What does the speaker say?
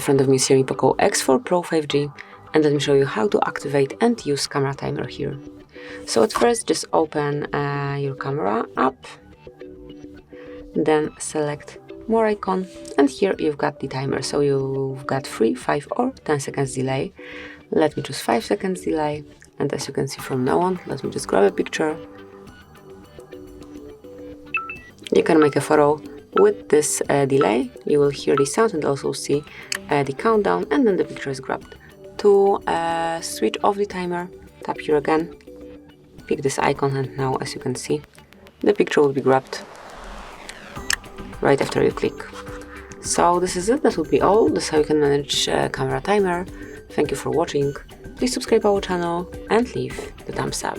front of me is Xiaomi POCO X4 Pro 5G, and let me show you how to activate and use camera timer here. So at first just open your camera app, then select more icon, and here you've got the timer. So you've got 3, 5 or 10 seconds delay. Let me choose 5 seconds delay, and as you can see from now on, let me just grab a picture. You can make a photo with this delay. You will hear the sound and also see the countdown, and then the picture is grabbed. To switch off the timer, tap here again, pick this icon, and now as you can see, the picture will be grabbed right after you click. So this is it, that will be all. This is how you can manage camera timer. Thank you for watching. Please subscribe our channel and leave the thumbs up.